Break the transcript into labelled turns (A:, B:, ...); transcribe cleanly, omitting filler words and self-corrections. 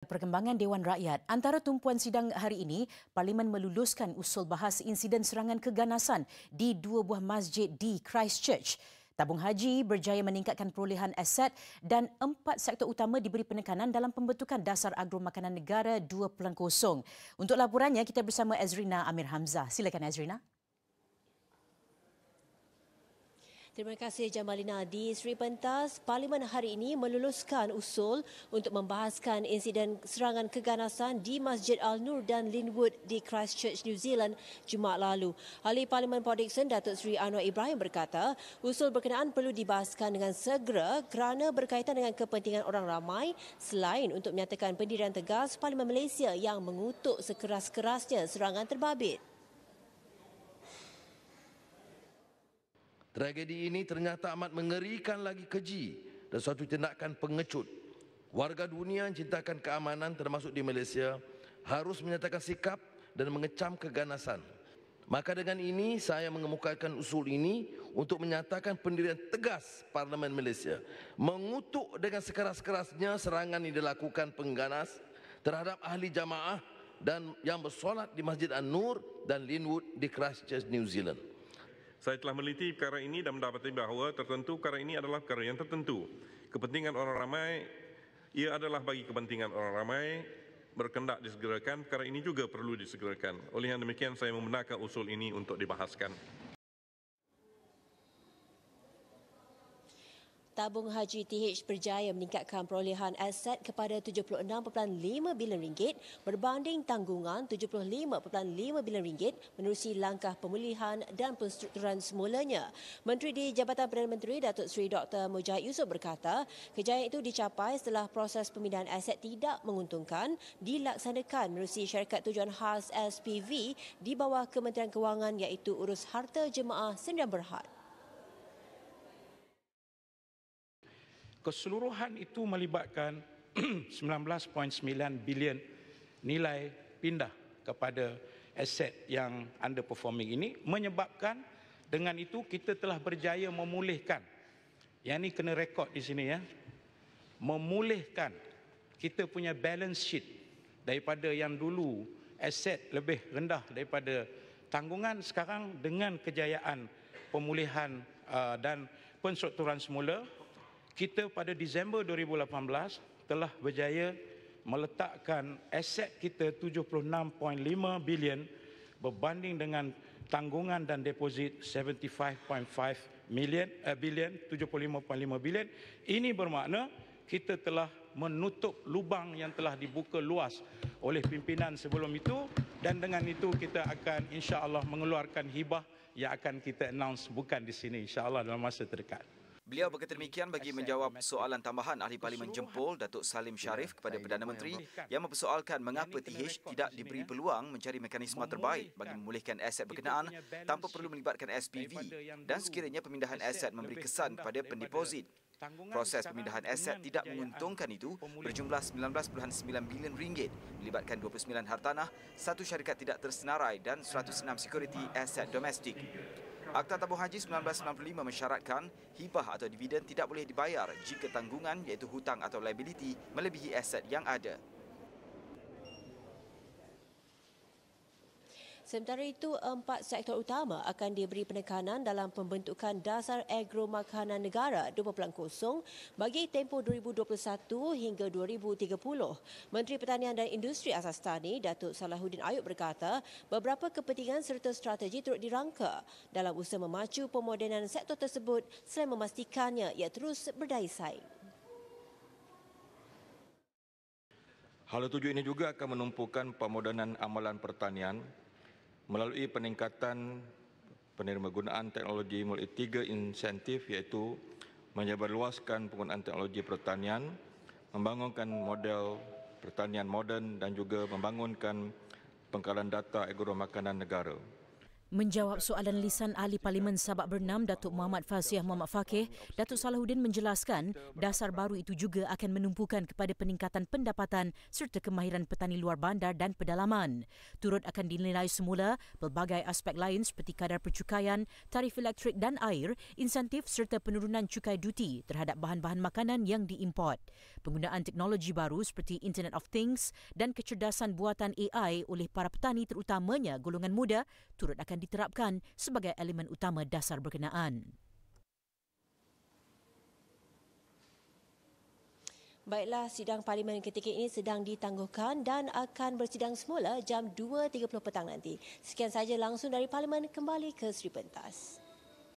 A: Perkembangan Dewan Rakyat. Antara tumpuan sidang hari ini, Parlimen meluluskan usul bahas insiden serangan keganasan di dua buah masjid di Christchurch. Tabung haji berjaya meningkatkan perolehan aset dan 4 sektor utama diberi penekanan dalam pembentukan dasar agro makanan negara 2.0. Untuk laporannya, kita bersama Azrina Amir Hamzah. Silakan Azrina.
B: Terima kasih Jamalina. Di Sri Pentas, Parlimen hari ini meluluskan usul untuk membahaskan insiden serangan keganasan di Masjid Al-Nur dan Linwood di Christchurch, New Zealand Jumaat lalu. Ahli Parlimen Port Dickson, Datuk Seri Anwar Ibrahim berkata, usul berkenaan perlu dibahaskan dengan segera kerana berkaitan dengan kepentingan orang ramai selain untuk menyatakan pendirian tegas Parlimen Malaysia yang mengutuk sekeras-kerasnya serangan terbabit.
C: Tragedi ini ternyata amat mengerikan lagi keji dan suatu tindakan pengecut. Warga dunia yang cintakan keamanan termasuk di Malaysia harus menyatakan sikap dan mengecam keganasan. Maka dengan ini saya mengemukakan usul ini untuk menyatakan pendirian tegas Parlimen Malaysia mengutuk dengan sekeras-kerasnya serangan yang dilakukan pengganas terhadap ahli jamaah dan yang bersolat di Masjid An-Nur dan Linwood di Christchurch, New Zealand.
D: Saya telah meneliti perkara ini dan mendapati bahawa tertentu perkara ini adalah perkara yang tertentu. Kepentingan orang ramai, ia adalah bagi kepentingan orang ramai, berkendak disegerakan, perkara ini juga perlu disegerakan. Oleh yang demikian, saya membenarkan usul ini untuk dibahaskan.
B: Tabung Haji TH berjaya meningkatkan perolehan aset kepada 76.5 bilion ringgit berbanding tanggungan 75.5 bilion ringgit menerusi langkah pemulihan dan penstrukturan semulanya. Menteri di Jabatan Perdana Menteri Datuk Seri Dr. Mujahid Yusof berkata, kejayaan itu dicapai setelah proses pemindahan aset tidak menguntungkan dilaksanakan menerusi syarikat tujuan khas SPV di bawah Kementerian Kewangan iaitu Urus Harta Jemaah Sdn Bhd.
E: Keseluruhan itu melibatkan 19.9 bilion nilai pindah kepada aset yang underperforming ini, menyebabkan dengan itu kita telah berjaya memulihkan, yang ini kena rekod di sini ya, memulihkan kita punya balance sheet daripada yang dulu aset lebih rendah daripada tanggungan, sekarang dengan kejayaan pemulihan dan penstrukturan semula, kita pada Disember 2018 telah berjaya meletakkan aset kita 76.5 bilion berbanding dengan tanggungan dan deposit 75.5 bilion, 75.5 bilion. Ini bermakna kita telah menutup lubang yang telah dibuka luas oleh pimpinan sebelum itu, dan dengan itu kita akan insya-Allah mengeluarkan hibah yang akan kita announce bukan di sini insya-Allah dalam masa terdekat.
F: Beliau berkata demikian bagi menjawab soalan tambahan Ahli Parlimen Jempol Datuk Salim Sharif kepada Perdana Menteri yang mempersoalkan mengapa TH tidak diberi peluang mencari mekanisme terbaik bagi memulihkan aset berkenaan tanpa perlu melibatkan SPV dan sekiranya pemindahan aset memberi kesan kepada pendeposit. Proses pemindahan aset tidak menguntungkan itu berjumlah 19.9 bilion ringgit melibatkan 29 hartanah, 1 syarikat tidak tersenarai dan 106 security aset domestik. Akta Tabung Haji 1995 mensyaratkan hibah atau dividen tidak boleh dibayar jika tanggungan iaitu hutang atau liability melebihi aset yang ada.
B: Sementara itu, 4 sektor utama akan diberi penekanan dalam pembentukan dasar agro makanan negara 2.0 bagi tempoh 2021 hingga 2030. Menteri Pertanian dan Industri Asas Tani, Datuk Salahuddin Ayub berkata, beberapa kepentingan serta strategi turut dirangka dalam usaha memacu pemodenan sektor tersebut selain memastikannya ia terus berdaya saing.
G: Hal tujuh ini juga akan menumpukan pemodenan amalan pertanian melalui peningkatan penerima-gunaan teknologi melalui 3 insentif, iaitu menyebarluaskan penggunaan teknologi pertanian, membangunkan model pertanian moden dan juga membangunkan pengkalan data agro makanan negara.
A: Menjawab soalan lisan Ahli Parlimen Sabak Bernam Datuk Muhammad Fasiah Muhammad Fakih, Datuk Salahuddin menjelaskan dasar baru itu juga akan menumpukan kepada peningkatan pendapatan serta kemahiran petani luar bandar dan pedalaman. Turut akan dinilai semula pelbagai aspek lain seperti kadar percukaian, tarif elektrik dan air, insentif serta penurunan cukai duti terhadap bahan-bahan makanan yang diimport. Penggunaan teknologi baru seperti Internet of Things dan kecerdasan buatan AI oleh para petani terutamanya golongan muda turut akan diterapkan sebagai elemen utama dasar berkenaan.
B: Baiklah, sidang Parlimen ketika ini sedang ditangguhkan dan akan bersidang semula jam 2.30 petang nanti. Sekian saja langsung dari Parlimen, kembali ke Sri Pentas.